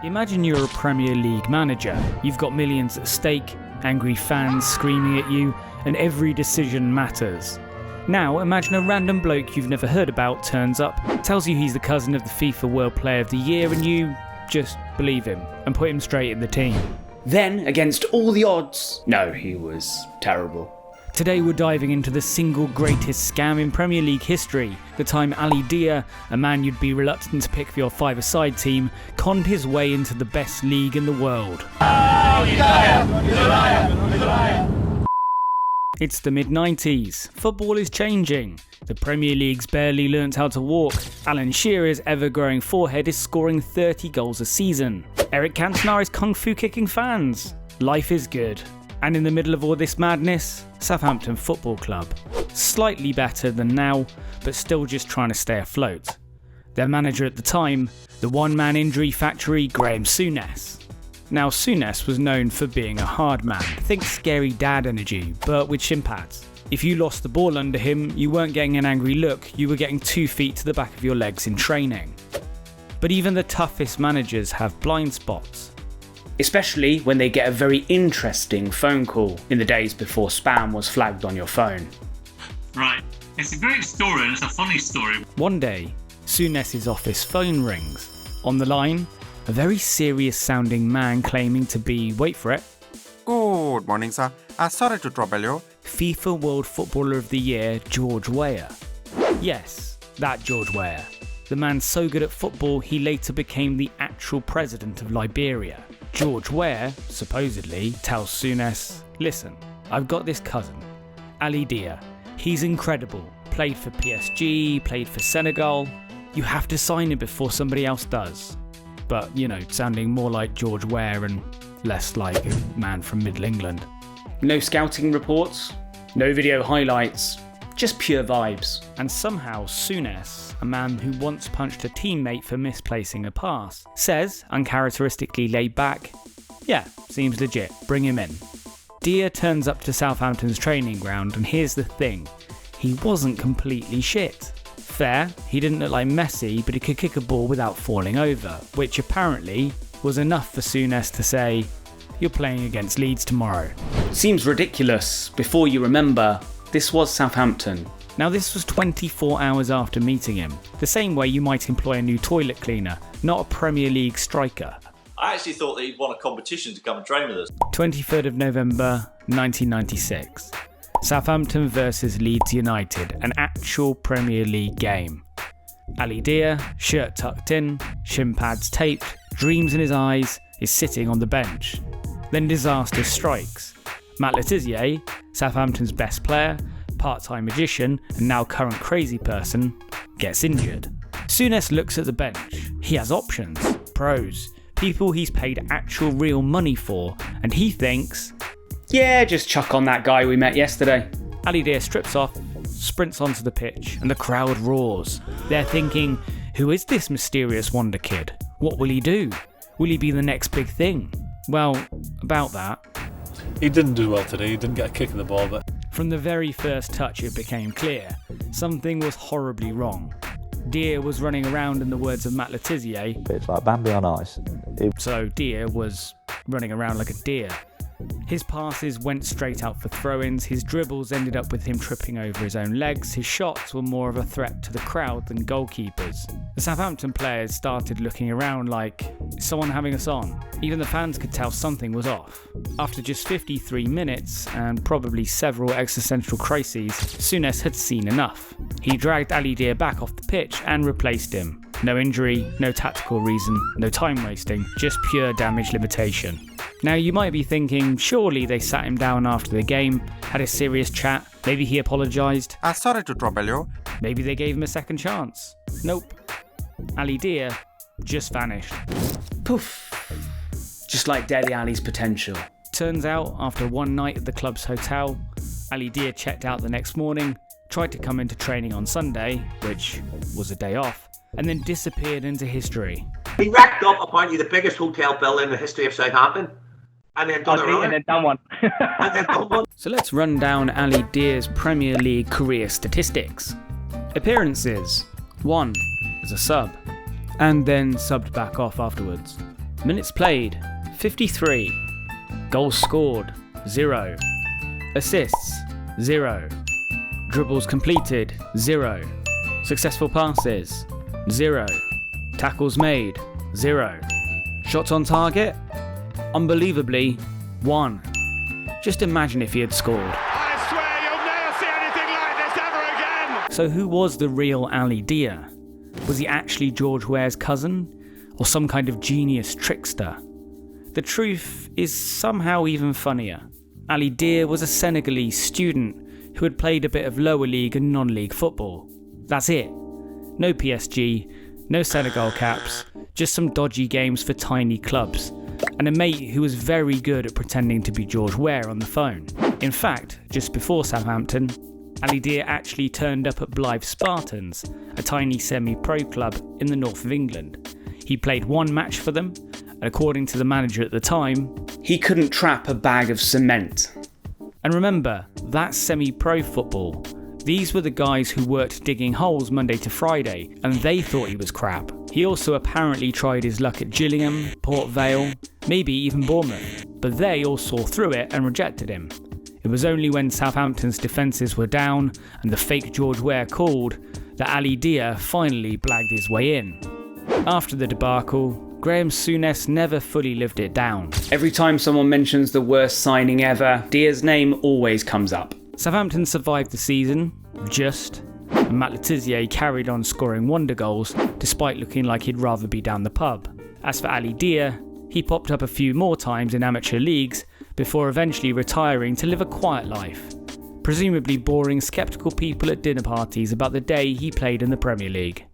Imagine you're a Premier League manager. You've got millions at stake, angry fans screaming at you, and every decision matters. Now imagine a random bloke you've never heard about turns up, tells you he's the cousin of the FIFA World Player of the Year, and you just believe him and put him straight in the team. Then, against all the odds, no, he was terrible. Today we're diving into the single greatest scam in Premier League history, the time Ali Dia, a man you'd be reluctant to pick for your five-a-side team, conned his way into the best league in the world. It's the mid-90s. Football is changing. The Premier League's barely learnt how to walk. Alan Shearer's ever-growing forehead is scoring 30 goals a season. Eric Cantona is kung fu kicking fans. Life is good. And in the middle of all this madness, Southampton Football Club. Slightly better than now, but still just trying to stay afloat. Their manager at the time, the one-man injury factory, Graeme Souness. Now, Souness was known for being a hard man. Think scary dad energy, but with shin pads. If you lost the ball under him, you weren't getting an angry look, you were getting 2 feet to the back of your legs in training. But even the toughest managers have blind spots. Especially when they get a very interesting phone call in the days before spam was flagged on your phone. Right, it's a great story and it's a funny story. One day, Souness's office phone rings. On the line, a very serious sounding man claiming to be, wait for it, Good morning, sir. Sorry to trouble you. FIFA World Footballer of the Year, George Weah. Yes, that George Weah. The man so good at football he later became the actual president of Liberia. George Weah, supposedly, tells Souness, listen, I've got this cousin, Ali Dia. He's incredible. Played for PSG, played for Senegal. You have to sign him before somebody else does. But, you know, sounding more like George Weah and less like a man from Middle England. No scouting reports, no video highlights, just pure vibes. And somehow Souness, a man who once punched a teammate for misplacing a pass, says, uncharacteristically laid back, yeah, seems legit, bring him in. Dia turns up to Southampton's training ground, and here's the thing, he wasn't completely shit. Fair, he didn't look like Messi, but he could kick a ball without falling over, which apparently was enough for Souness to say, you're playing against Leeds tomorrow. Seems ridiculous. Before you remember, this was Southampton. Now this was 24 hours after meeting him, the same way you might employ a new toilet cleaner, not a Premier League striker. I actually thought that he'd won a competition to come and train with us. 23rd of November 1996. Southampton versus Leeds United, an actual Premier League game. Ali Dia, shirt tucked in, shin pads taped, dreams in his eyes, is sitting on the bench. Then disaster strikes. Matt Le Tissier, Southampton's best player, part-time magician and now current crazy person, gets injured. Souness looks at the bench. He has options, pros, people he's paid actual real money for, and he thinks, yeah, just chuck on that guy we met yesterday. Ali Dia strips off, sprints onto the pitch, and the crowd roars. They're thinking, who is this mysterious wonder kid? What will he do? Will he be the next big thing? Well, about that. He didn't do well today, he didn't get a kick in the ball, but from the very first touch it became clear. Something was horribly wrong. Dia was running around, in the words of Matt Le Tissier. It's like Bambi on ice. So Dia was running around like a deer. His passes went straight out for throw-ins, his dribbles ended up with him tripping over his own legs, his shots were more of a threat to the crowd than goalkeepers. The Southampton players started looking around like, is someone having us on? Even the fans could tell something was off. After just 53 minutes, and probably several existential crises, Souness had seen enough. He dragged Ali Dia back off the pitch and replaced him. No injury, no tactical reason, no time wasting, just pure damage limitation. Now you might be thinking, surely they sat him down after the game, had a serious chat, maybe he apologised. Sorry to trouble you. Maybe they gave him a second chance. Nope. Ali Dia just vanished. Poof. Just like Dele Alli's potential. Turns out, after one night at the club's hotel, Ali Dia checked out the next morning, tried to come into training on Sunday, which was a day off, and then disappeared into history. He racked up apparently the biggest hotel bill in the history of Southampton. And then done one. So let's run down Ali Dia's Premier League career statistics. Appearances, 1 as a sub, and then subbed back off afterwards. Minutes played, 53. Goals scored, 0. Assists, 0. Dribbles completed, 0. Successful passes, 0. Tackles made, 0. Shots on target? Unbelievably, 1. Just imagine if he had scored. I swear you'll never see anything like this ever again! So who was the real Ali Dia? Was he actually George Weah's cousin? Or some kind of genius trickster? The truth is somehow even funnier. Ali Dia was a Senegalese student who had played a bit of lower league and non-league football. That's it. No PSG, no Senegal caps, just some dodgy games for tiny clubs, and a mate who was very good at pretending to be George Weah on the phone. In fact, just before Southampton, Ali Dia actually turned up at Blythe Spartans, a tiny semi-pro club in the north of England. He played one match for them, and according to the manager at the time, he couldn't trap a bag of cement. And remember, that's semi-pro football. These were the guys who worked digging holes Monday to Friday, and they thought he was crap. He also apparently tried his luck at Gillingham, Port Vale, maybe even Bournemouth, but they all saw through it and rejected him. It was only when Southampton's defences were down and the fake George Weah called that Ali Dia finally blagged his way in. After the debacle, Graeme Souness never fully lived it down. Every time someone mentions the worst signing ever, Dia's name always comes up. Southampton survived the season, and Matt Le Tissier carried on scoring wonder goals despite looking like he'd rather be down the pub. As for Ali Dia, he popped up a few more times in amateur leagues before eventually retiring to live a quiet life, presumably boring sceptical people at dinner parties about the day he played in the Premier League.